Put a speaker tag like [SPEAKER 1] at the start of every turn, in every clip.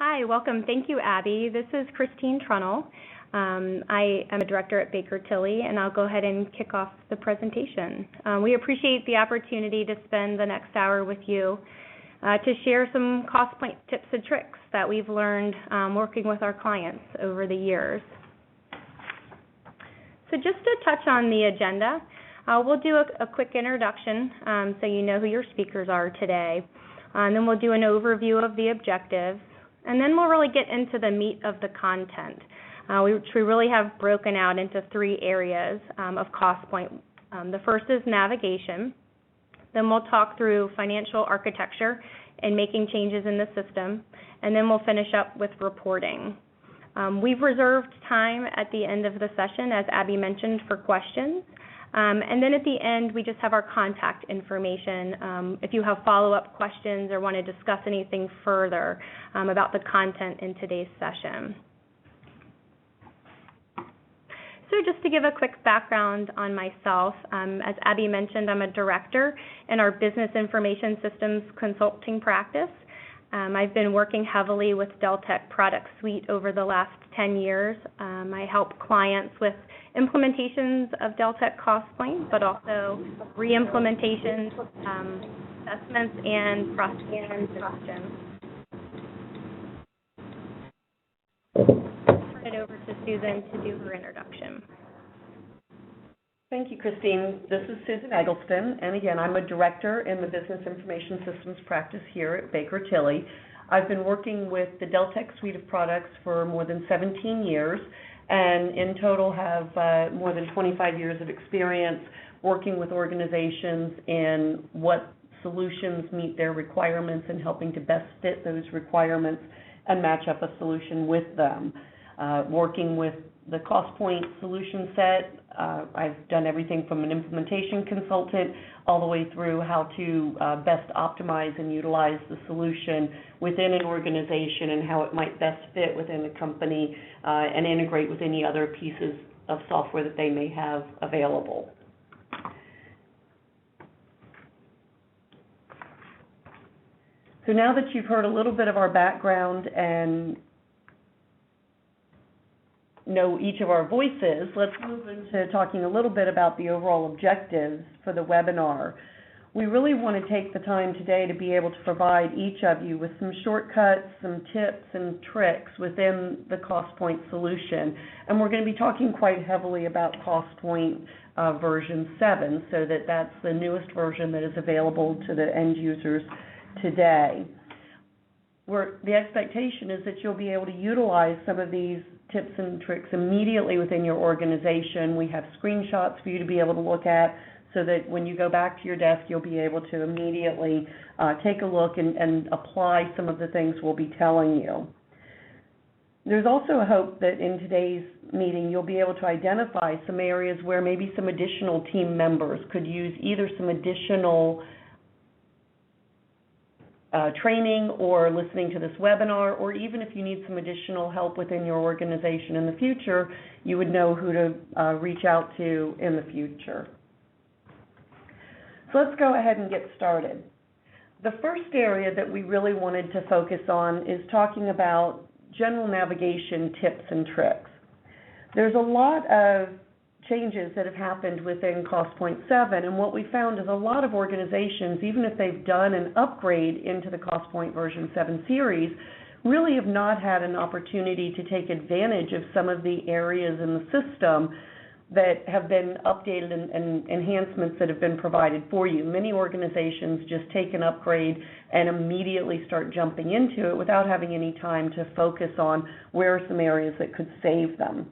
[SPEAKER 1] Hi, welcome. Thank you, Abby. This is Christine Trunnell. I am a director at Baker Tilly, and I'll go ahead and kick off the presentation. We appreciate the opportunity to spend the next hour with you to share some Costpoint tips and tricks that we've learned working with our clients over the years. So just to touch on the agenda, we'll do a quick introduction so you know who your speakers are today. And then we'll do an overview of the objectives. And then we'll really get into the meat of the content, which we really have broken out into three areas of Costpoint. The first is navigation. Then we'll talk through financial architecture and making changes in the system. And then we'll finish up with reporting. We've reserved time at the end of the session, as Abby mentioned, for questions. And then at the end, we just have our contact information if you have follow-up questions or want to discuss anything further about the content in today's session. So just to give a quick background on myself, as Abby mentioned, I'm a director in our Business Information Systems Consulting practice. I've been working heavily with Deltek product suite over the last 10 years. I help clients with implementations of Deltek Costpoint, but also re-implementations, assessments, and prosecution systems. I'll turn it over to Susan to do her introduction.
[SPEAKER 2] Thank you, Christine. This is Susan Eggleston, and again, I'm a director in the Business Information Systems practice here at Baker Tilly. I've been working with the Deltek suite of products for more than 17 years, and in total have more than 25 years of experience working with organizations in what solutions meet their requirements and helping to best fit those requirements and match up a solution with them. Working with the Costpoint solution set, I've done everything from an implementation consultant all the way through how to best optimize and utilize the solution within an organization and how it might best fit within a company and integrate with any other pieces of software that they may have available. So now that you've heard a little bit of our background and know each of our voices, let's move into talking a little bit about the overall objectives for the webinar. We really want to take the time today to be able to provide each of you with some shortcuts, some tips and tricks within the Costpoint solution. And we're going to be talking quite heavily about Costpoint version 7, so that's the newest version that is available to the end users today. The expectation is that you'll be able to utilize some of these tips and tricks immediately within your organization. We have screenshots for you to be able to look at so that when you go back to your desk, you'll be able to immediately take a look and apply some of the things we'll be telling you. There's also a hope that in today's meeting, you'll be able to identify some areas where maybe some additional team members could use either some additional training or listening to this webinar, or even if you need some additional help within your organization in the future, you would know who to reach out to in the future. So let's go ahead and get started. The first area that we really wanted to focus on is talking about general navigation tips and tricks. There's a lot of changes that have happened within Costpoint 7, and what we found is a lot of organizations, even if they've done an upgrade into the Costpoint version 7 series, really have not had an opportunity to take advantage of some of the areas in the system that have been updated and enhancements that have been provided for you. Many organizations just take an upgrade and immediately start jumping into it without having any time to focus on where are some areas that could save them.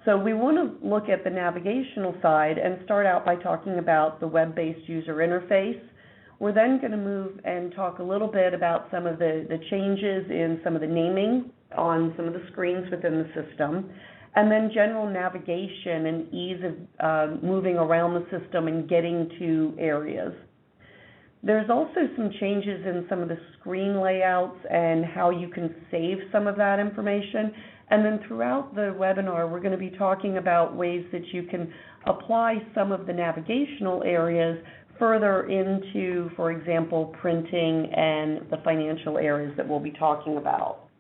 [SPEAKER 2] So we want to look at the navigational side and start out by talking about the web-based user interface. We're then going to move and talk a little bit about some of the changes in some of the naming on some of the screens within the system, and then general navigation and ease of moving around the system and getting to areas. There's also some changes in some of the screen layouts and how you can save some of that information. And then throughout the webinar, we're going to be talking about ways that you can apply some of the navigational areas further into, for example, printing and the financial areas that we'll be talking about.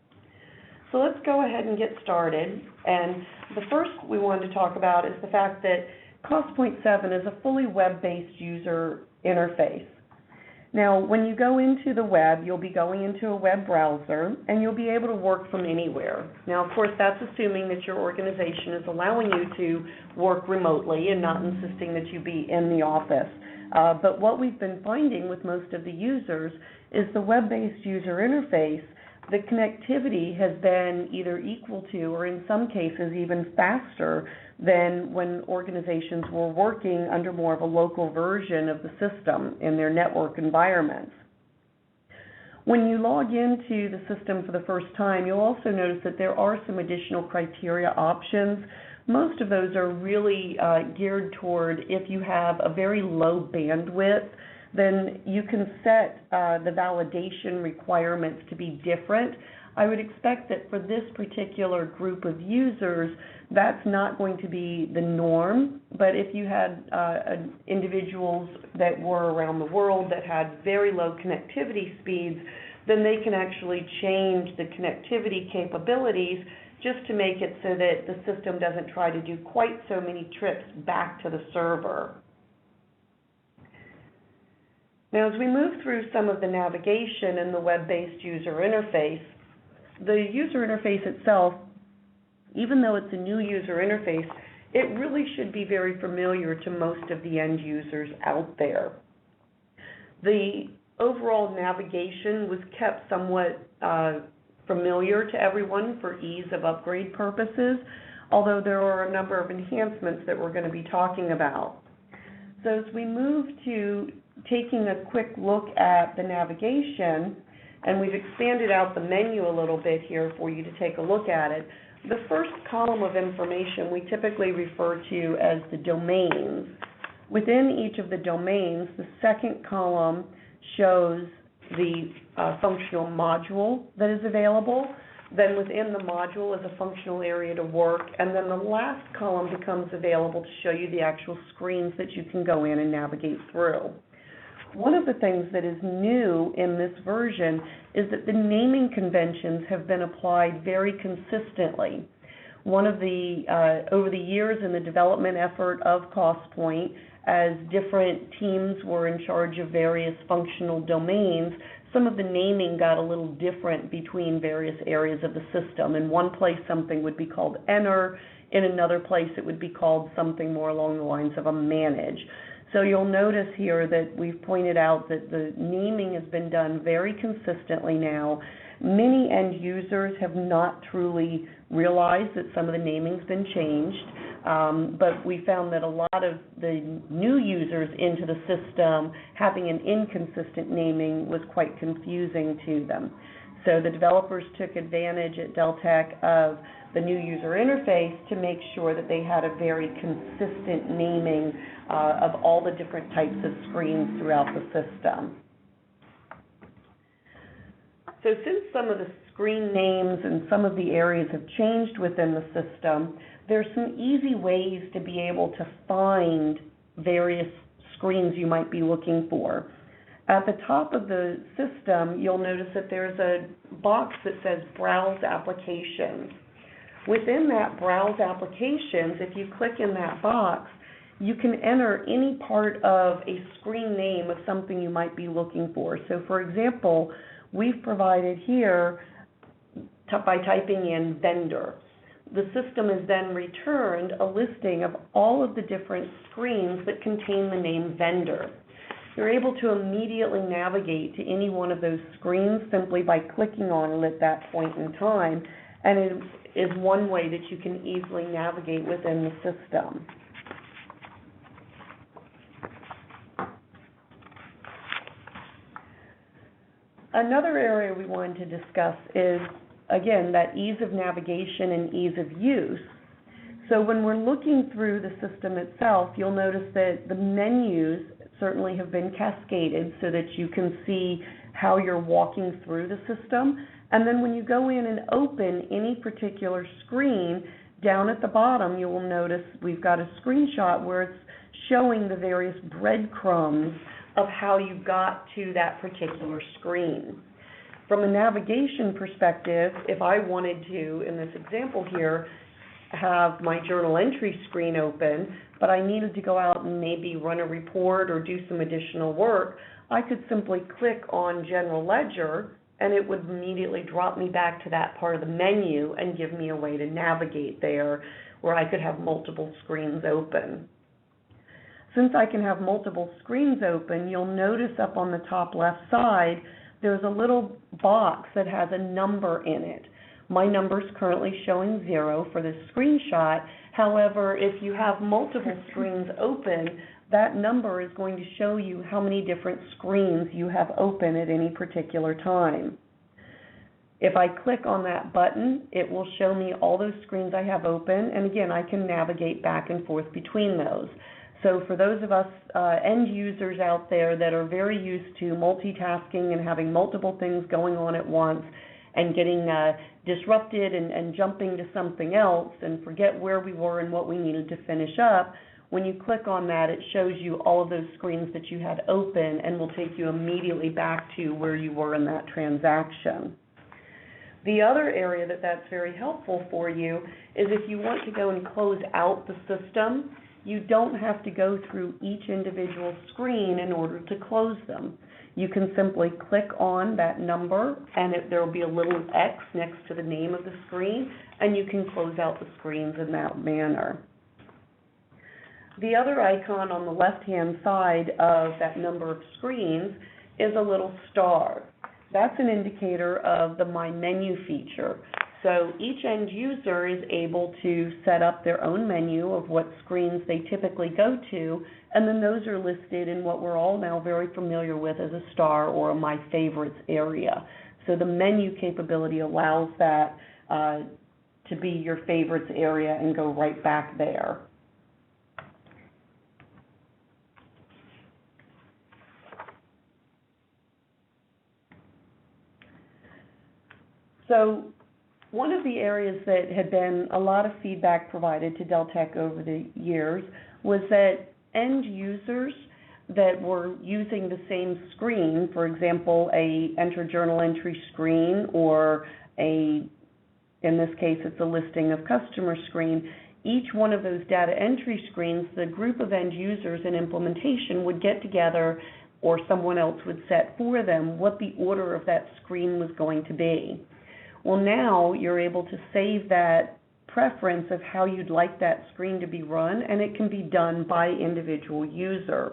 [SPEAKER 2] So let's go ahead and get started. And the first we wanted to talk about is the fact that Costpoint 7 is a fully web-based user interface. Now, when you go into the web, you'll be going into a web browser, and you'll be able to work from anywhere. Now, of course, that's assuming that your organization is allowing you to work remotely and not insisting that you be in the office. But what we've been finding with most of the users is the web-based user interface, the connectivity has been either equal to or in some cases even faster than when organizations were working under more of a local version of the system in their network environments. When you log into the system for the first time, you'll also notice that there are some additional criteria options. Most of those are really geared toward if you have a very low bandwidth, then you can set the validation requirements to be different. I would expect that for this particular group of users, that's not going to be the norm, but if you had individuals that were around the world that had very low connectivity speeds, then they can actually change the connectivity capabilities just to make it so that the system doesn't try to do quite so many trips back to the server. Now, as we move through some of the navigation in the web-based user interface, the user interface itself, even though it's a new user interface, it really should be very familiar to most of the end users out there. The overall navigation was kept somewhat familiar to everyone for ease of upgrade purposes, although there are a number of enhancements that we're going to be talking about. So as we move to taking a quick look at the navigation, and we've expanded out the menu a little bit here for you to take a look at it. The first column of information we typically refer to as the domains. Within each of the domains, the second column shows the functional module that is available. Then within the module is a functional area to work, and then the last column becomes available to show you the actual screens that you can go in and navigate through. One of the things that is new in this version is that the naming conventions have been applied very consistently. One of the, over the years in the development effort of Costpoint, as different teams were in charge of various functional domains, some of the naming got a little different between various areas of the system. In one place, something would be called enter. In another place, it would be called something more along the lines of a manage. So you'll notice here that we've pointed out that the naming has been done very consistently now. Many end users have not truly realized that some of the naming's been changed, but we found that a lot of the new users into the system having an inconsistent naming was quite confusing to them. So the developers took advantage at Dell Tech of the new user interface to make sure that they had a very consistent naming of all the different types of screens throughout the system. So since some of the screen names and some of the areas have changed within the system, there's some easy ways to be able to find various screens you might be looking for. At the top of the system, you'll notice that there's a box that says Browse Applications. Within that Browse Applications, if you click in that box, you can enter any part of a screen name of something you might be looking for. So for example, we've provided here, by typing in vendor, the system has then returned a listing of all of the different screens that contain the name vendor. You're able to immediately navigate to any one of those screens simply by clicking on it at that point in time, and it is one way that you can easily navigate within the system. Another area we wanted to discuss is, again, that ease of navigation and ease of use. So when we're looking through the system itself, you'll notice that the menus certainly have been cascaded so that you can see how you're walking through the system. And then when you go in and open any particular screen, down at the bottom you will notice we've got a screenshot where it's showing the various breadcrumbs of how you got to that particular screen. From a navigation perspective, if I wanted to, in this example here, have my journal entry screen open, but I needed to go out and maybe run a report or do some additional work, I could simply click on General Ledger and it would immediately drop me back to that part of the menu and give me a way to navigate there where I could have multiple screens open. Since I can have multiple screens open, you'll notice up on the top left side there's a little box that has a number in it. My number is currently showing 0 for this screenshot. However, if you have multiple screens open, that number is going to show you how many different screens you have open at any particular time. If I click on that button, it will show me all those screens I have open, and again, I can navigate back and forth between those. So for those of us end users out there that are very used to multitasking and having multiple things going on at once and getting disrupted and jumping to something else and forget where we were and what we needed to finish up, when you click on that, it shows you all of those screens that you had open and will take you immediately back to where you were in that transaction. The other area that's very helpful for you is if you want to go and close out the system, you don't have to go through each individual screen in order to close them. You can simply click on that number and there will be a little X next to the name of the screen, and you can close out the screens in that manner. The other icon on the left-hand side of that number of screens is a little star. That's an indicator of the My Menu feature. So each end user is able to set up their own menu of what screens they typically go to, and then those are listed in what we're all now very familiar with as a star or a My Favorites area. So the menu capability allows that to be your favorites area and go right back there. So one of the areas that had been a lot of feedback provided to Deltek over the years was that end users that were using the same screen, for example, a enter journal entry screen or in this case it's a listing of customer screen, each one of those data entry screens, the group of end users in implementation would get together or someone else would set for them what the order of that screen was going to be. Well, now you're able to save that preference of how you'd like that screen to be run, and it can be done by individual user.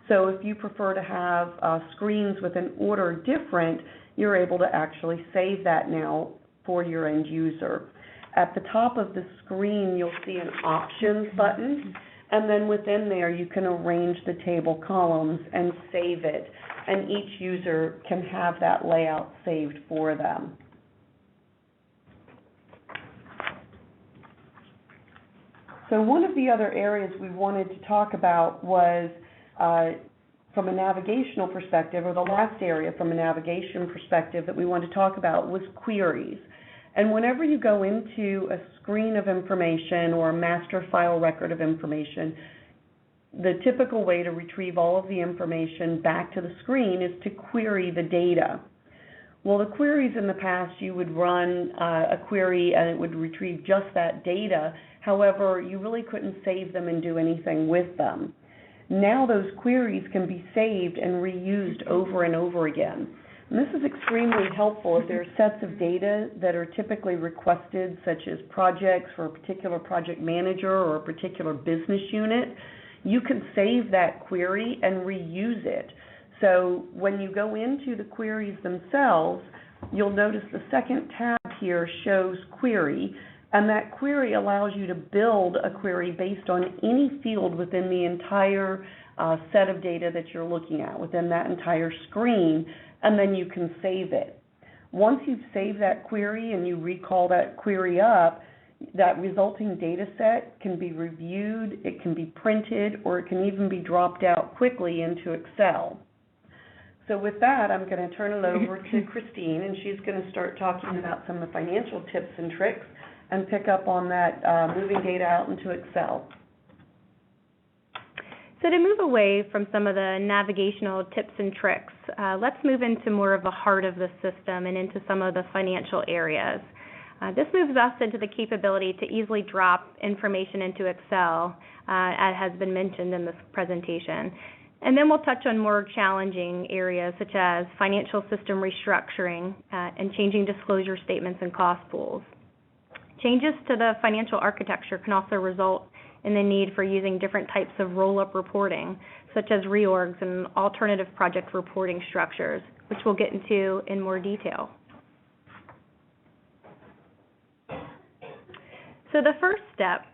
[SPEAKER 2] So if you prefer to have screens with an order different, you're able to actually save that now for your end user. At the top of the screen, you'll see an Options button, and then within there you can arrange the table columns and save it, and each user can have that layout saved for them. So one of the other areas we wanted to talk about was from a navigational perspective, or the last area from a navigation perspective that we wanted to talk about was queries. And whenever you go into a screen of information or a master file record of information, the typical way to retrieve all of the information back to the screen is to query the data. Well, the queries in the past, you would run a query and it would retrieve just that data. However, you really couldn't save them and do anything with them. Now those queries can be saved and reused over and over again. And this is extremely helpful if there are sets of data that are typically requested, such as projects for a particular project manager or a particular business unit. You can save that query and reuse it. So when you go into the queries themselves, you'll notice the second tab here shows query, and that query allows you to build a query based on any field within the entire set of data that you're looking at, within that entire screen, and then you can save it. Once you've saved that query and you recall that query up, that resulting data set can be reviewed, it can be printed, or it can even be dropped out quickly into Excel. So with that, I'm going to turn it over to Christine, and she's going to start talking about some of the financial tips and tricks and pick up on that moving data out into Excel.
[SPEAKER 1] So to move away from some of the navigational tips and tricks, let's move into more of the heart of the system and into some of the financial areas. This moves us into the capability to easily drop information into Excel, as has been mentioned in this presentation. And then we'll touch on more challenging areas such as financial system restructuring and changing disclosure statements and cost pools. Changes to the financial architecture can also result in the need for using different types of roll-up reporting, such as reorgs and alternative project reporting structures, which we'll get into in more detail. So the first step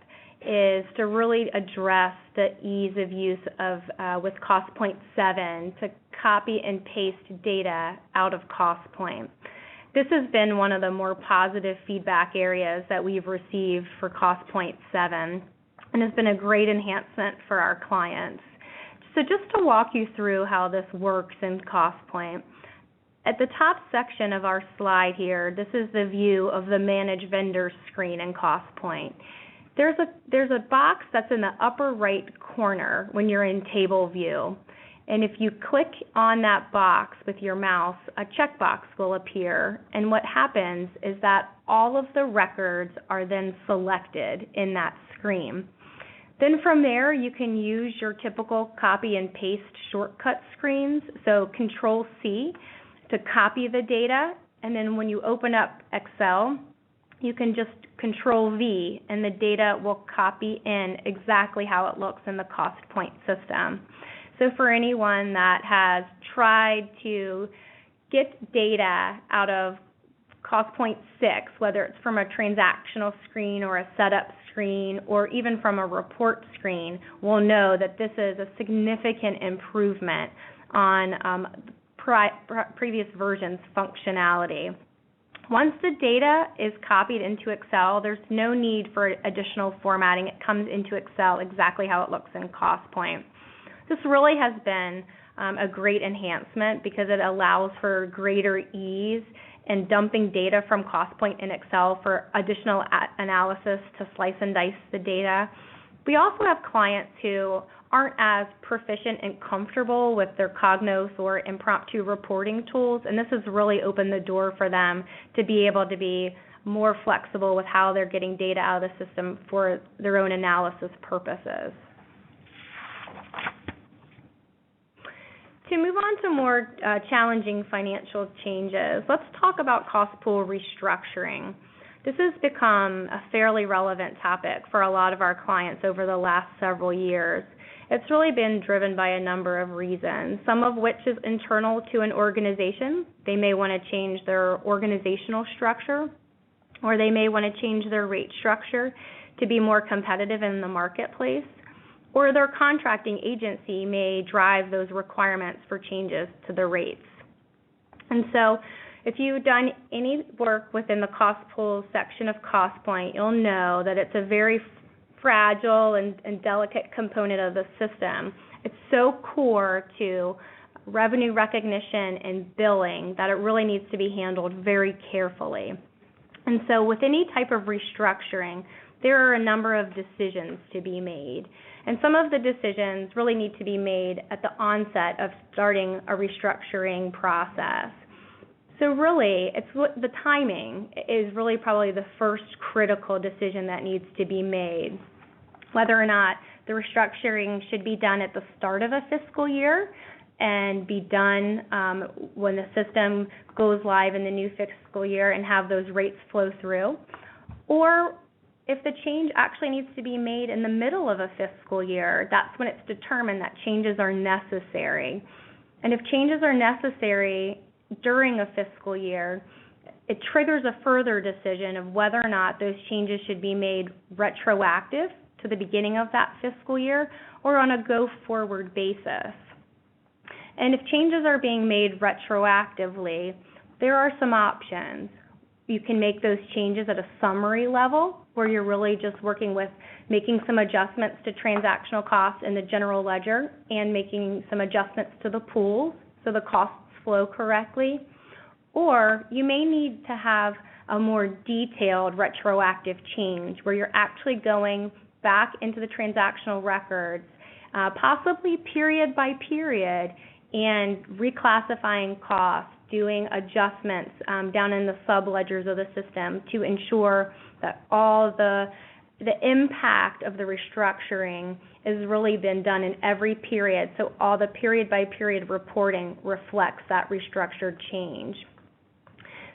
[SPEAKER 1] is to really address the ease of use of with Costpoint 7 to copy and paste data out of Costpoint. This has been one of the more positive feedback areas that we've received for Costpoint 7 and has been a great enhancement for our clients. So just to walk you through how this works in Costpoint, at the top section of our slide here, this is the view of the Manage Vendors screen in Costpoint. There's a box that's in the upper right corner when you're in table view. And if you click on that box with your mouse, a checkbox will appear. And what happens is that all of the records are then selected in that screen. Then from there, you can use your typical copy and paste shortcut screens. So Control-C to copy the data. And then when you open up Excel, you can just Control-V and the data will copy in exactly how it looks in the Costpoint system. So for anyone that has tried to get data out of Costpoint 6, whether it's from a transactional screen or a setup screen or even from a report screen, will know that this is a significant improvement on previous versions' functionality. Once the data is copied into Excel, there's no need for additional formatting. It comes into Excel exactly how it looks in Costpoint. This really has been a great enhancement because it allows for greater ease in dumping data from Costpoint in Excel for additional analysis to slice and dice the data. We also have clients who aren't as proficient and comfortable with their Cognos or impromptu reporting tools, and this has really opened the door for them to be able to be more flexible with how they're getting data out of the system for their own analysis purposes. To move on to more challenging financial changes, let's talk about cost pool restructuring. This has become a fairly relevant topic for a lot of our clients over the last several years. It's really been driven by a number of reasons, some of which is internal to an organization. They may want to change their organizational structure, or they may want to change their rate structure to be more competitive in the marketplace, or their contracting agency may drive those requirements for changes to the rates. And so if you've done any work within the cost pool section of Costpoint, you'll know that it's a very fragile and delicate component of the system. It's so core to revenue recognition and billing that it really needs to be handled very carefully. And so with any type of restructuring, there are a number of decisions to be made. And some of the decisions really need to be made at the onset of starting a restructuring process. So really, the timing is really probably the first critical decision that needs to be made. Whether or not the restructuring should be done at the start of a fiscal year and be done when the system goes live in the new fiscal year and have those rates flow through, or if the change actually needs to be made in the middle of a fiscal year, that's when it's determined that changes are necessary. And if changes are necessary during a fiscal year, it triggers a further decision of whether or not those changes should be made retroactive to the beginning of that fiscal year or on a go-forward basis. And if changes are being made retroactively, there are some options. You can make those changes at a summary level, where you're really just working with making some adjustments to transactional costs in the general ledger and making some adjustments to the pools so the costs flow correctly. Or you may need to have a more detailed retroactive change where you're actually going back into the transactional records possibly period by period, and reclassifying costs, doing adjustments down in the sub-ledgers of the system to ensure that all the impact of the restructuring has really been done in every period, so all the period by period reporting reflects that restructured change.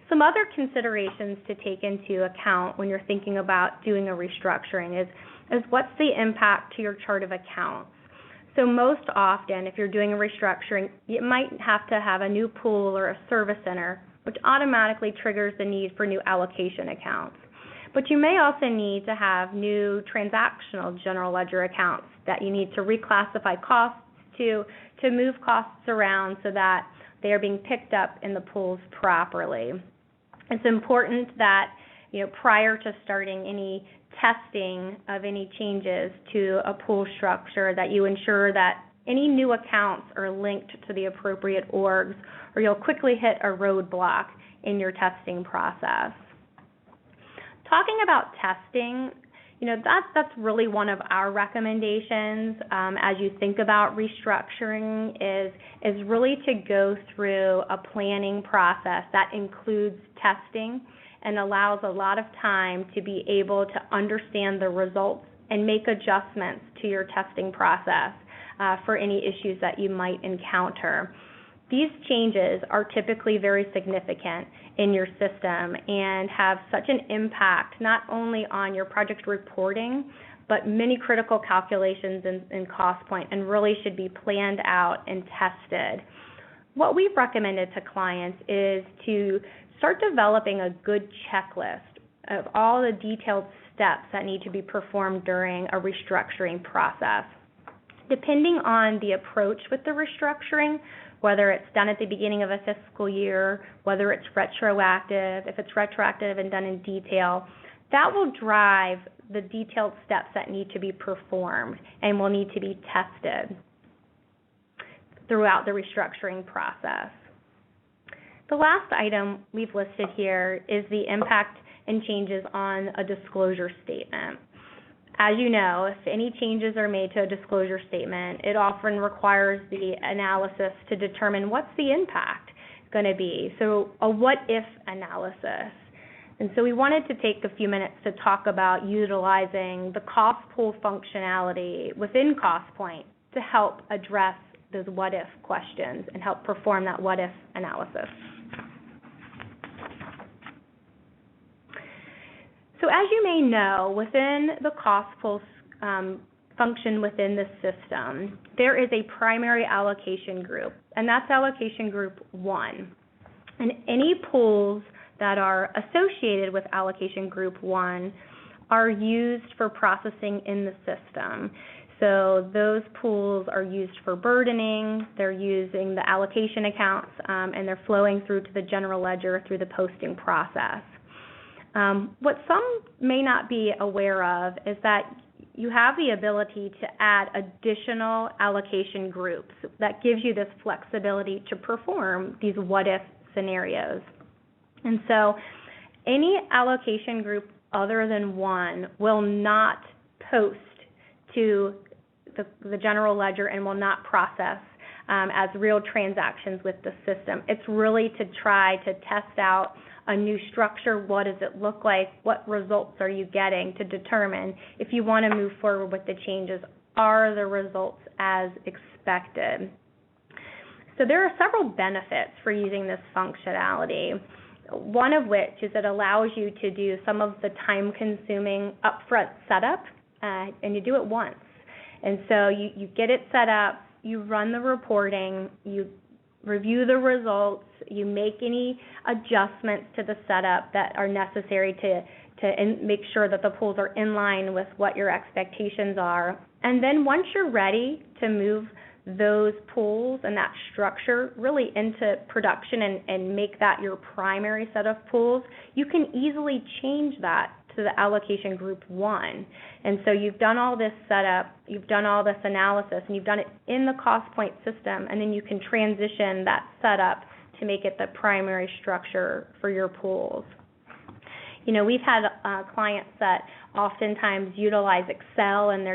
[SPEAKER 1] Some other considerations to take into account when you're thinking about doing a restructuring is what's the impact to your chart of accounts. So most often, if you're doing a restructuring, you might have to have a new pool or a service center, which automatically triggers the need for new allocation accounts. But you may also need to have new transactional general ledger accounts that you need to reclassify costs to move costs around so that they are being picked up in the pools properly. It's important that, prior to starting any testing of any changes to a pool structure, that you ensure that any new accounts are linked to the appropriate orgs, or you'll quickly hit a roadblock in your testing process. Talking about testing, that's really one of our recommendations as you think about restructuring is really to go through a planning process that includes testing and allows a lot of time to be able to understand the results and make adjustments to your testing process for any issues that you might encounter. These changes are typically very significant in your system and have such an impact not only on your project reporting, but many critical calculations in Costpoint, and really should be planned out and tested. What we've recommended to clients is to start developing a good checklist of all the detailed steps that need to be performed during a restructuring process. Depending on the approach with the restructuring, whether it's done at the beginning of a fiscal year, whether it's retroactive, if it's retroactive and done in detail, that will drive the detailed steps that need to be performed and will need to be tested throughout the restructuring process. The last item we've listed here is the impact and changes on a disclosure statement. As you know, if any changes are made to a disclosure statement, it often requires the analysis to determine what's the impact going to be, so a what-if analysis. And so we wanted to take a few minutes to talk about utilizing the cost pool functionality within Costpoint to help address those what-if questions and help perform that what-if analysis. So as you may know, within the cost pool function within the system, there is a primary allocation group, and that's allocation group 1. And any pools that are associated with allocation group 1 are used for processing in the system. So those pools are used for burdening, they're using the allocation accounts, and they're flowing through to the general ledger through the posting process. What some may not be aware of is that you have the ability to add additional allocation groups that gives you this flexibility to perform these what-if scenarios. And so any allocation group other than 1 will not post to the general ledger and will not process as real transactions with the system. It's really to try to test out a new structure. What does it look like? What results are you getting to determine if you want to move forward with the changes? Are the results as expected? So there are several benefits for using this functionality, one of which is it allows you to do some of the time-consuming upfront setup, and you do it once. And so you get it set up, you run the reporting, you review the results, you make any adjustments to the setup that are necessary to make sure that the pools are in line with what your expectations are. And then once you're ready to move those pools and that structure really into production and make that your primary set of pools, you can easily change that to the allocation group 1. And so you've done all this setup, you've done all this analysis, and you've done it in the Costpoint system, and then you can transition that setup to make it the primary structure for your pools. You know, we've had clients that oftentimes utilize Excel, and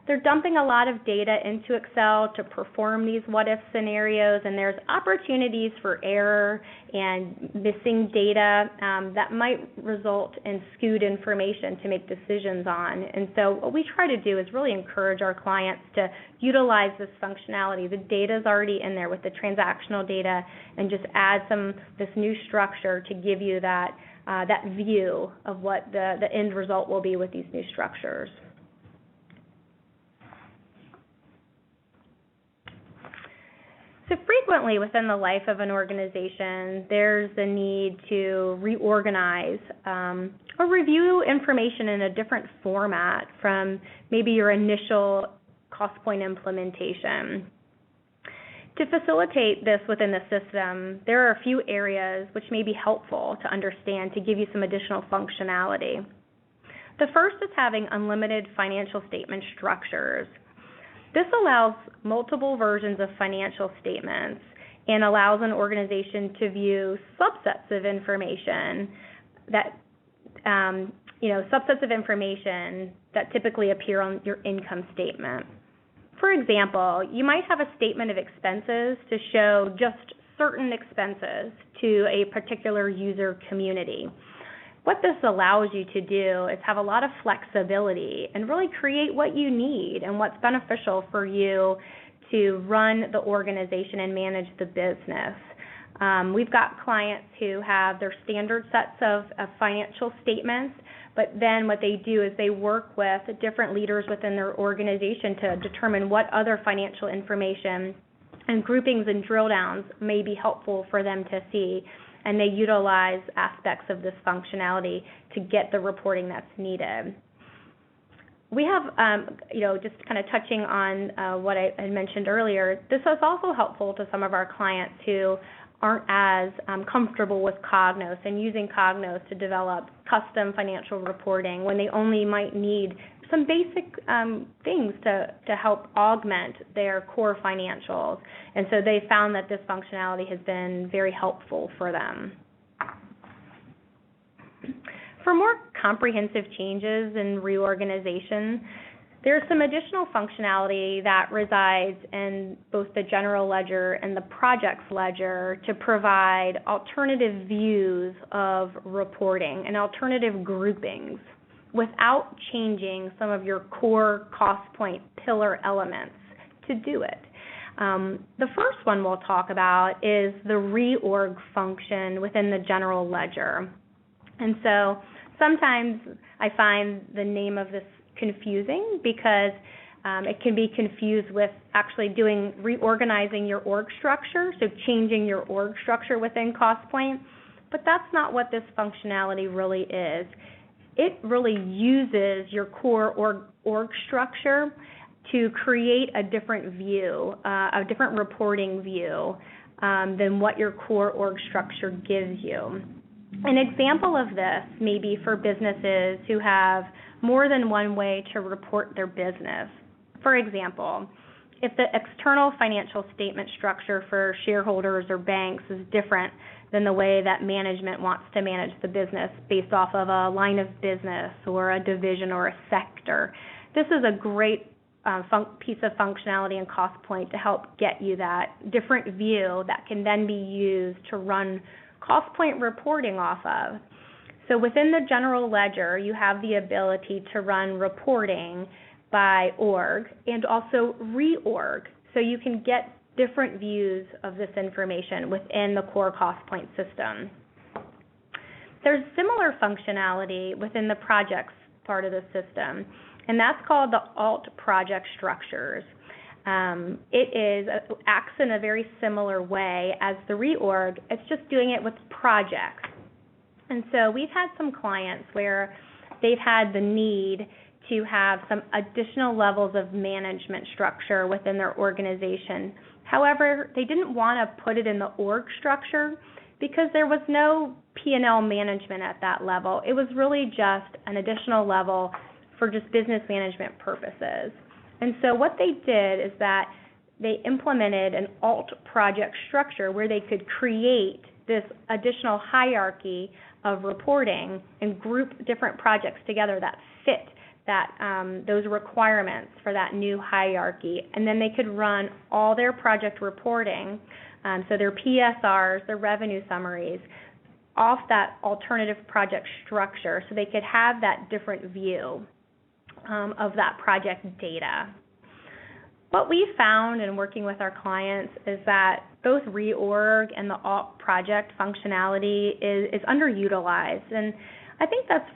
[SPEAKER 1] they're dumping a lot of data into Excel to perform these what-if scenarios, and there's opportunities for error and missing data that might result in skewed information to make decisions on. And so what we try to do is really encourage our clients to utilize this functionality. The data is already in there with the transactional data, and just add this new structure to give you that view of what the end result will be with these new structures. So frequently within the life of an organization, there's the need to reorganize or review information in a different format from maybe your initial Costpoint implementation. To facilitate this within the system, there are a few areas which may be helpful to understand to give you some additional functionality. The first is having unlimited financial statement structures. This allows multiple versions of financial statements and allows an organization to view subsets of information that, typically appear on your income statement. For example, you might have a statement of expenses to show just certain expenses to a particular user community. What this allows you to do is have a lot of flexibility and really create what you need and what's beneficial for you to run the organization and manage the business. We've got clients who have their standard sets of financial statements, but then what they do is they work with different leaders within their organization to determine what other financial information and groupings and drill downs may be helpful for them to see, and they utilize aspects of this functionality to get the reporting that's needed. We have, just kind of touching on what I had mentioned earlier, this is also helpful to some of our clients who aren't as comfortable with Cognos and using Cognos to develop custom financial reporting when they only might need some basic things to help augment their core financials. And so they found that this functionality has been very helpful for them. For more comprehensive changes and reorganization, there's some additional functionality that resides in both the general ledger and the projects ledger to provide alternative views of reporting and alternative groupings without changing some of your core Costpoint pillar elements to do it. The first one we'll talk about is the reorg function within the general ledger. And so sometimes I find the name of this confusing because it can be confused with actually reorganizing your org structure, so changing your org structure within Costpoint, but that's not what this functionality really is. It really uses your core org structure to create a different view, a different reporting view than what your core org structure gives you. An example of this may be for businesses who have more than one way to report their business. For example, if the external financial statement structure for shareholders or banks is different than the way that management wants to manage the business based off of a line of business or a division or a sector, this is a great piece of functionality in Costpoint to help get you that different view that can then be used to run Costpoint reporting off of. So within the general ledger, you have the ability to run reporting by org and also reorg, so you can get different views of this information within the core Costpoint system. There's similar functionality within the projects part of the system, and that's called the alt project structures. It acts in a very similar way as the reorg. It's just doing it with projects. And so we've had some clients where they've had the need to have some additional levels of management structure within their organization. However, they didn't want to put it in the org structure because there was no P&L management at that level. It was really just an additional level for just business management purposes. And so what they did is that they implemented an alt project structure where they could create this additional hierarchy of reporting and group different projects together that fit those requirements for that new hierarchy, and then they could run all their project reporting, so their PSRs, their revenue summaries, off that alternative project structure, so they could have that different view of that project data. What we found in working with our clients is that both reorg and the alt project functionality is underutilized, and I think that's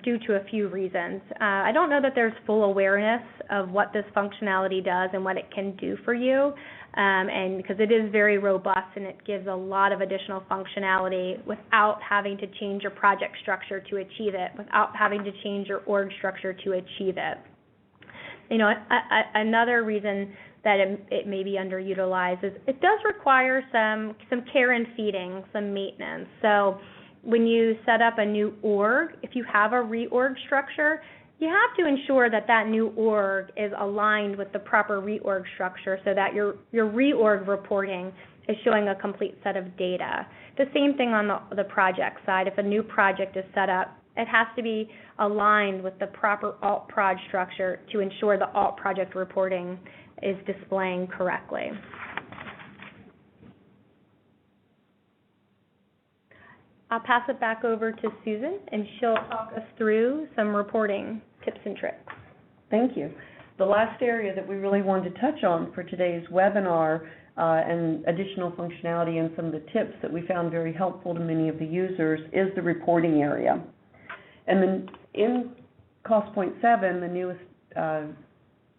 [SPEAKER 1] due to a few reasons. I don't know that there's full awareness of what this functionality does and what it can do for you, and because it is very robust and it gives a lot of additional functionality without having to change your project structure to achieve it, without having to change your org structure to achieve it. Another reason that it may be underutilized is it does require some care and feeding, some maintenance. So when you set up a new org, if you have a reorg structure, you have to ensure that that new org is aligned with the proper reorg structure so that your reorg reporting is showing a complete set of data. The same thing on the project side. If a new project is set up, it has to be aligned with the proper alt-proj structure to ensure the alt-project reporting is displaying correctly. I'll pass it back over to Susan, and she'll talk us through some reporting tips and tricks.
[SPEAKER 2] Thank you. The last area that we really wanted to touch on for today's webinar and additional functionality and some of the tips that we found very helpful to many of the users is the reporting area. And then in Costpoint 7, the newest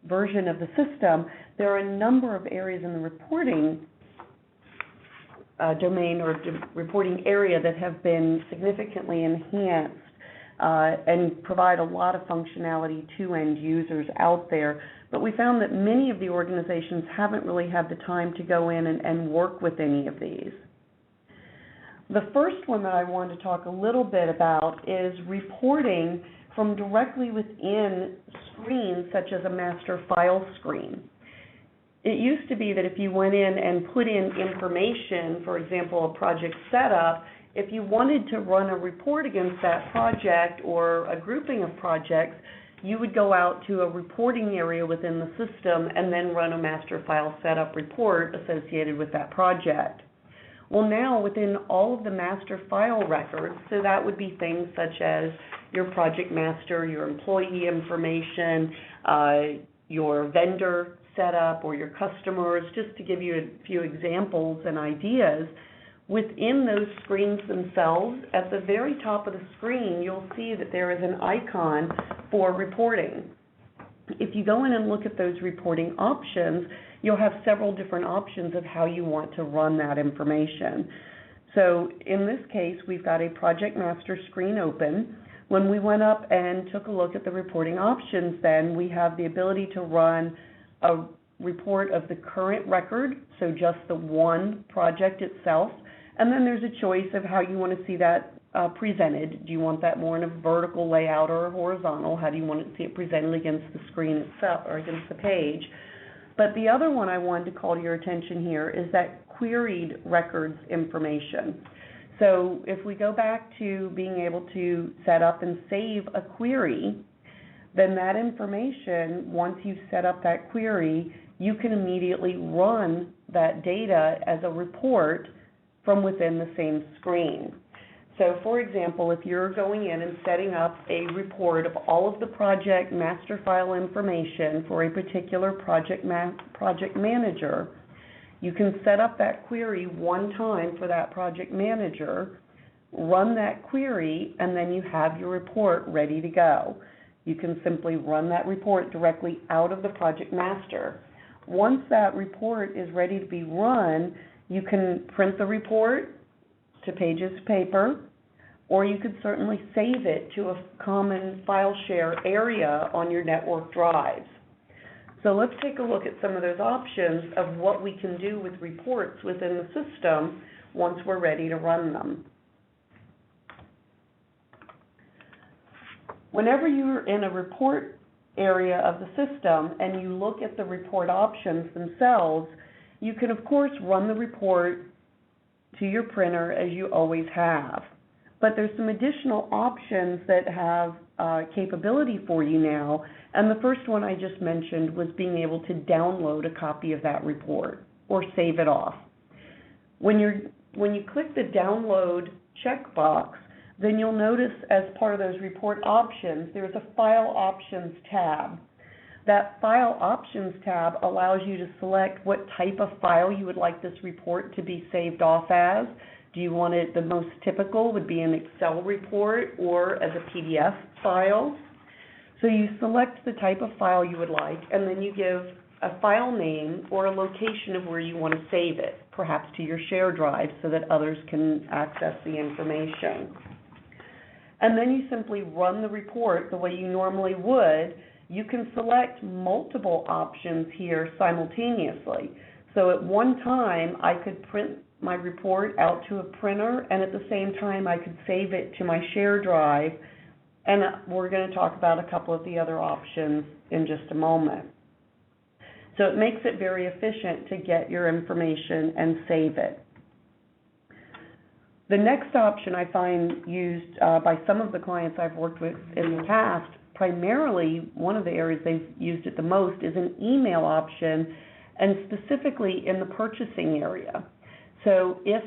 [SPEAKER 2] version of the system, there are a number of areas in the reporting domain or reporting area that have been significantly enhanced and provide a lot of functionality to end users out there. But we found that many of the organizations haven't really had the time to go in and work with any of these. The first one that I want to talk a little bit about is reporting from directly within screens such as a master file screen. It used to be that if you went in and put in information, for example, a project setup, if you wanted to run a report against that project or a grouping of projects, you would go out to a reporting area within the system and then run a master file setup report associated with that project. Well, now within all of the master file records, so that would be things such as your project master, your employee information, your vendor setup, or your customers, just to give you a few examples and ideas. Within those screens themselves, at the very top of the screen, you'll see that there is an icon for reporting. If you go in and look at those reporting options, you'll have several different options of how you want to run that information. So in this case, we've got a project master screen open. When we went up and took a look at the reporting options, then we have the ability to run a report of the current record, so just the one project itself, and then there's a choice of how you want to see that presented. Do you want that more in a vertical layout or a horizontal? How do you want to see it presented against the screen itself or against the page? But the other one I wanted to call to your attention here is that queried records information. So if we go back to being able to set up and save a query, then that information, once you've set up that query, you can immediately run that data as a report from within the same screen. So for example, if you're going in and setting up a report of all of the project master file information for a particular project manager, you can set up that query one time for that project manager, run that query, and then you have your report ready to go. You can simply run that report directly out of the project master. Once that report is ready to be run, you can print the report to pages of paper, or you could certainly save it to a common file share area on your network drives. So let's take a look at some of those options of what we can do with reports within the system once we're ready to run them. Whenever you're in a report area of the system and you look at the report options themselves, you can of course run the report to your printer as you always have. But there's some additional options that have capability for you now, and the first one I just mentioned was being able to download a copy of that report or save it off. When you click the download checkbox, then you'll notice as part of those report options, there's a File Options tab. That File Options tab allows you to select what type of file you would like this report to be saved off as. Do you want it, the most typical would be an Excel report or as a PDF file. So you select the type of file you would like, and then you give a file name or a location of where you want to save it, perhaps to your share drive so that others can access the information. And then you simply run the report the way you normally would. You can select multiple options here simultaneously. So at one time, I could print my report out to a printer, and at the same time, I could save it to my share drive. And we're going to talk about a couple of the other options in just a moment. So it makes it very efficient to get your information and save it. The next option I find used by some of the clients I've worked with in the past, primarily one of the areas they've used it the most is an email option, and specifically in the purchasing area. So if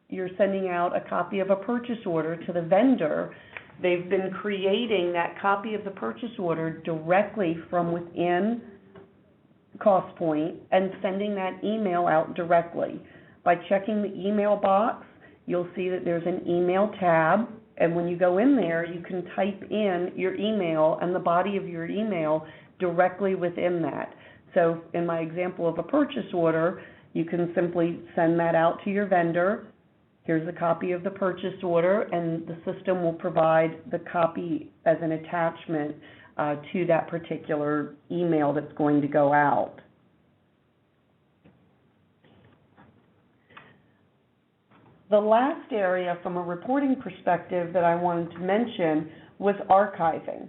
[SPEAKER 2] you're sending out a copy of a purchase order to the vendor, they've been creating that copy of the purchase order directly from within Costpoint and sending that email out directly. By checking the email box, you'll see that there's an email tab, and when you go in there, you can type in your email and the body of your email directly within that. So in my example of a purchase order, you can simply send that out to your vendor. Here's a copy of the purchase order, and the system will provide the copy as an attachment to that particular email that's going to go out. The last area from a reporting perspective that I wanted to mention was archiving.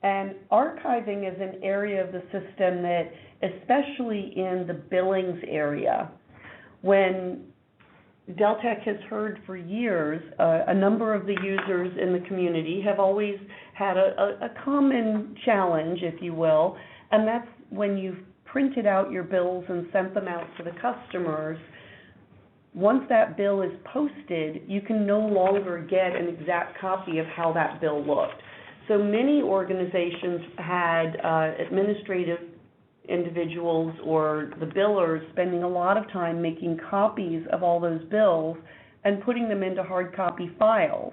[SPEAKER 2] And archiving is an area of the system that, especially in the billings area, when Deltek has heard for years, a number of the users in the community have always had a common challenge, if you will, and that's when you've printed out your bills and sent them out to the customers. Once that bill is posted, you can no longer get an exact copy of how that bill looked. So many organizations had administrative individuals or the billers spending a lot of time making copies of all those bills and putting them into hard copy files.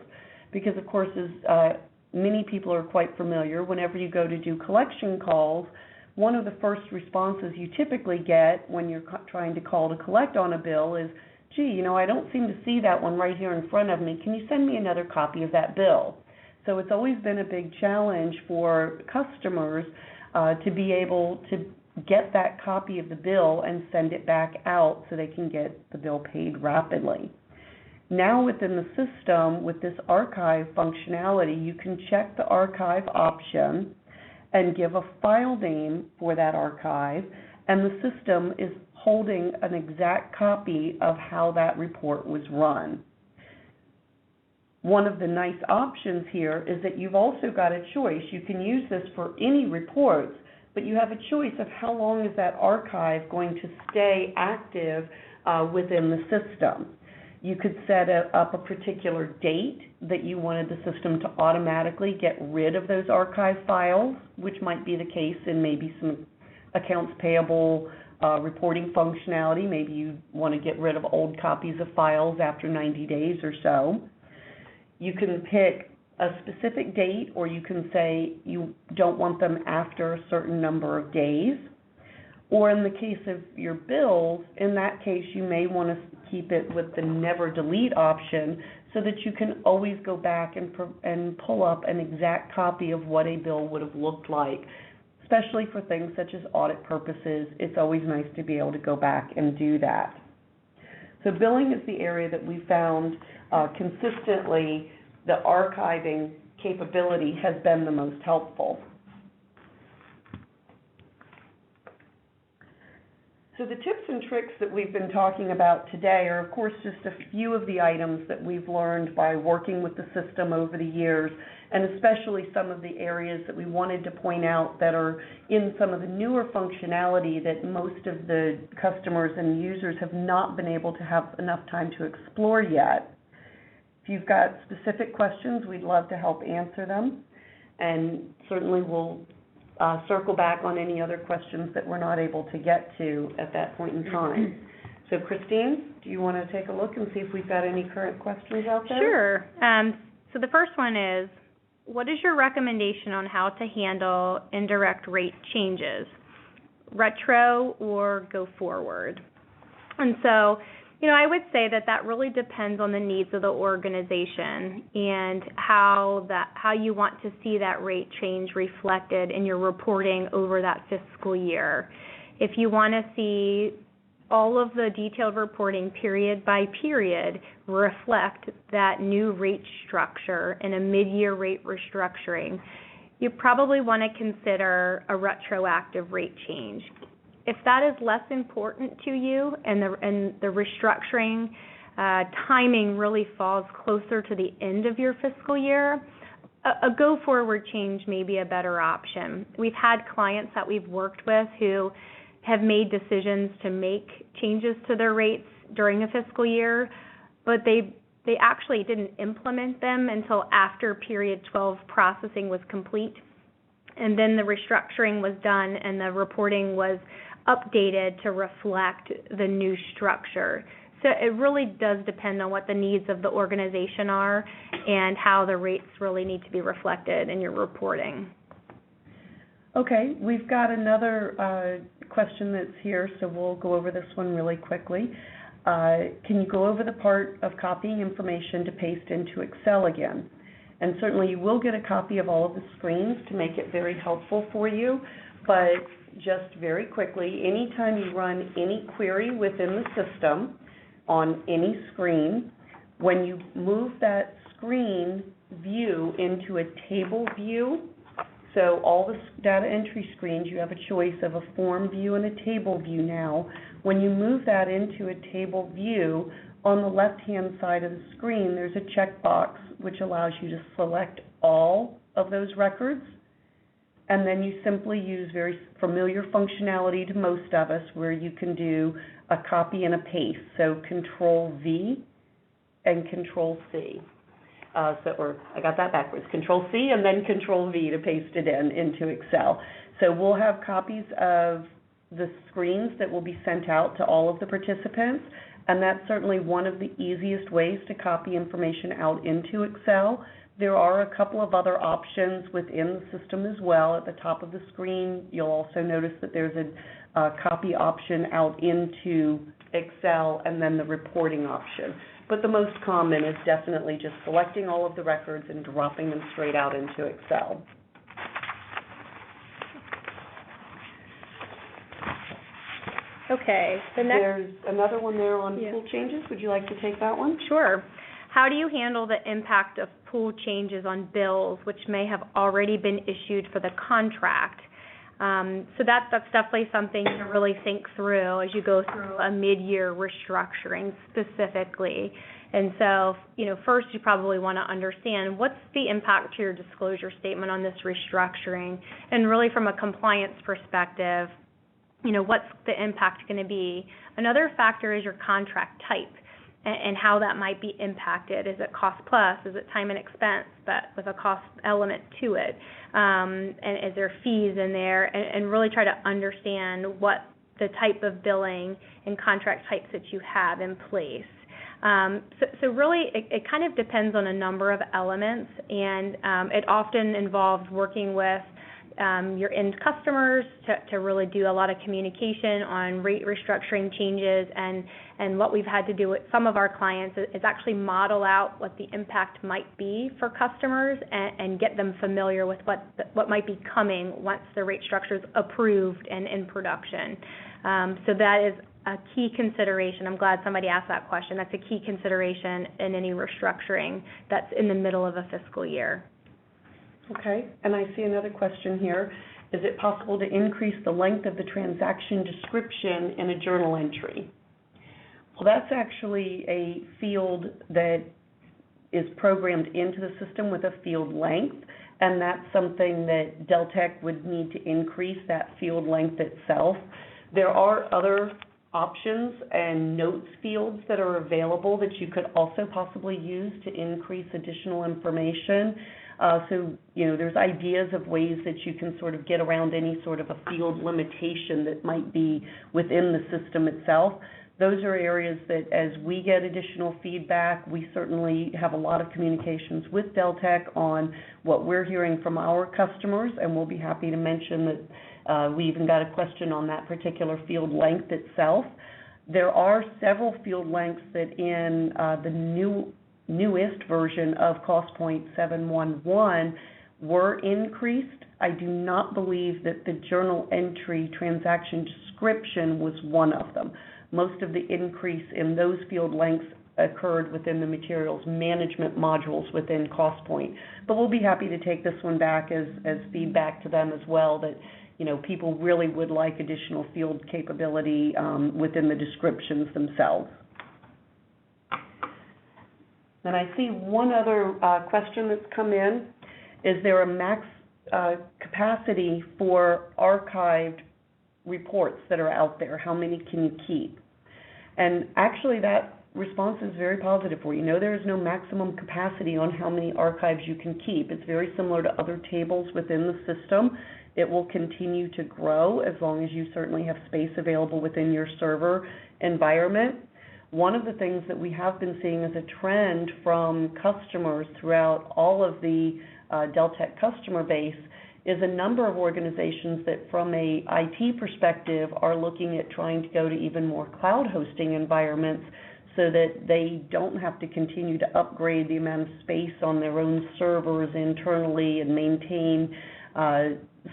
[SPEAKER 2] Because, of course, as many people are quite familiar, whenever you go to do collection calls, one of the first responses you typically get when you're trying to call to collect on a bill is, gee, you know, I don't seem to see that one right here in front of me. Can you send me another copy of that bill? So it's always been a big challenge for customers to be able to get that copy of the bill and send it back out so they can get the bill paid rapidly. Now within the system, with this archive functionality, you can check the archive option and give a file name for that archive, and the system is holding an exact copy of how that report was run. One of the nice options here is that you've also got a choice. You can use this for any reports, but you have a choice of how long is that archive going to stay active within the system. You could set up a particular date that you wanted the system to automatically get rid of those archive files, which might be the case in maybe some accounts payable reporting functionality. Maybe you want to get rid of old copies of files after 90 days or so. You can pick a specific date, or you can say you don't want them after a certain number of days. Or in the case of your bills, in that case you may want to keep it with the never delete option so that you can always go back and pull up an exact copy of what a bill would have looked like. Especially for things such as audit purposes, it's always nice to be able to go back and do that. So billing is the area that we found consistently the archiving capability has been the most helpful. So the tips and tricks that we've been talking about today are, of course, just a few of the items that we've learned by working with the system over the years, and especially some of the areas that we wanted to point out that are in some of the newer functionality that most of the customers and users have not been able to have enough time to explore yet. If you've got specific questions, we'd love to help answer them, and certainly we'll circle back on any other questions that we're not able to get to at that point in time. So Christine, do you want to take a look and see if we've got any current questions out there?
[SPEAKER 1] Sure. So the first one is, what is your recommendation on how to handle indirect rate changes, retro or go forward? And so, I would say that really depends on the needs of the organization and how you want to see that rate change reflected in your reporting over that fiscal year. If you want to see all of the detailed reporting period by period reflect that new rate structure in a mid-year rate restructuring, you probably want to consider a retroactive rate change. If that is less important to you and the restructuring timing really falls closer to the end of your fiscal year, a go-forward change may be a better option. We've had clients that we've worked with who have made decisions to make changes to their rates during a fiscal year, but they actually didn't implement them until after period 12 processing was complete, and then the restructuring was done and the reporting was updated to reflect the new structure. So it really does depend on what the needs of the organization are and how the rates really need to be reflected in your reporting.
[SPEAKER 2] Okay, we've got another question that's here, so we'll go over this one really quickly. Can you go over the part of copying information to paste into Excel again? And certainly you will get a copy of all of the screens to make it very helpful for you, but just very quickly, anytime you run any query within the system on any screen, when you move that screen view into a table view, so all the data entry screens, you have a choice of a form view and a table view now. When you move that into a table view, on the left-hand side of the screen, there's a checkbox which allows you to select all of those records, and then you simply use very familiar functionality to most of us where you can do a copy and a paste, so Control-V and Control-C. Or I got that backwards, Control-C and then Control-V to paste it into Excel. So we'll have copies of the screens that will be sent out to all of the participants, and that's certainly one of the easiest ways to copy information out into Excel. There are a couple of other options within the system as well. At the top of the screen, you'll also notice that there's a copy option out into Excel and then the reporting option. But the most common is definitely just selecting all of the records and dropping them straight out into Excel.
[SPEAKER 1] Okay.
[SPEAKER 2] There's another one there on pool changes. Would you like to take that one?
[SPEAKER 1] Sure. How do you handle the impact of pool changes on bills which may have already been issued for the contract? So that's definitely something to really think through as you go through a mid-year restructuring specifically. And so, first you probably want to understand what's the impact to your disclosure statement on this restructuring, and really from a compliance perspective, what's the impact going to be? Another factor is your contract type and how that might be impacted. Is it cost plus? Is it time and expense, but with a cost element to it? And is there fees in there? And really try to understand what the type of billing and contract types that you have in place. So really, it kind of depends on a number of elements, and it often involves working with your end customers to really do a lot of communication on rate restructuring changes, and what we've had to do with some of our clients is actually model out what the impact might be for customers and get them familiar with what might be coming once the rate structure is approved and in production. So that is a key consideration. I'm glad somebody asked that question. That's a key consideration in any restructuring that's in the middle of a fiscal year.
[SPEAKER 2] Okay, and I see another question here. Is it possible to increase the length of the transaction description in a journal entry? Well, that's actually a field that is programmed into the system with a field length, and that's something that Deltek would need to increase, that field length itself. There are other options and notes fields that are available that you could also possibly use to increase additional information. There's ideas of ways that you can sort of get around any sort of a field limitation that might be within the system itself. Those are areas that as we get additional feedback, we certainly have a lot of communications with Deltek on what we're hearing from our customers, and we'll be happy to mention that we even got a question on that particular field length itself. There are several field lengths that in the newest version of Costpoint 7.1.1 were increased. I do not believe that the journal entry transaction description was one of them. Most of the increase in those field lengths occurred within the materials management modules within Costpoint. But we'll be happy to take this one back as feedback to them as well, that people really would like additional field capability within the descriptions themselves. And I see one other question that's come in. Is there a max capacity for archived reports that are out there? How many can you keep? And actually that response is very positive for you. No, there is no maximum capacity on how many archives you can keep. It's very similar to other tables within the system. It will continue to grow as long as you certainly have space available within your server environment. One of the things that we have been seeing as a trend from customers throughout all of the Deltek customer base is a number of organizations that from a IT perspective are looking at trying to go to even more cloud hosting environments so that they don't have to continue to upgrade the amount of space on their own servers internally and maintain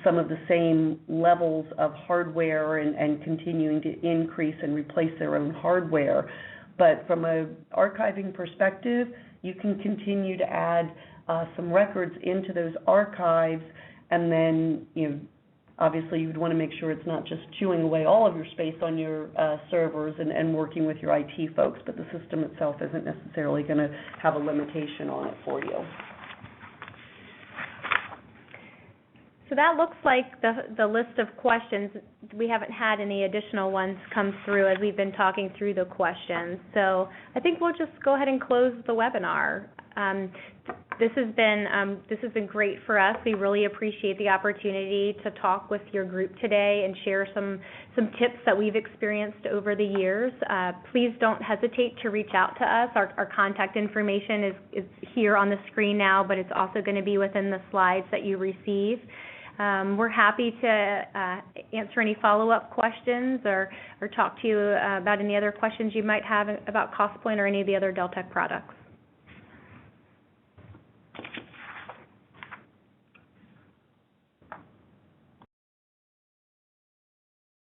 [SPEAKER 2] some of the same levels of hardware and continuing to increase and replace their own hardware. But from an archiving perspective, you can continue to add some records into those archives, and then obviously you would want to make sure it's not just chewing away all of your space on your servers and working with your IT folks, but the system itself isn't necessarily going to have a limitation on it for you.
[SPEAKER 1] So that looks like the list of questions. We haven't had any additional ones come through as we've been talking through the questions. So I think we'll just go ahead and close the webinar. This has been great for us. We really appreciate the opportunity to talk with your group today and share some tips that we've experienced over the years. Please don't hesitate to reach out to us. Our contact information is here on the screen now, but it's also going to be within the slides that you receive. We're happy to answer any follow-up questions or talk to you about any other questions you might have about Costpoint or any of the other Deltek products.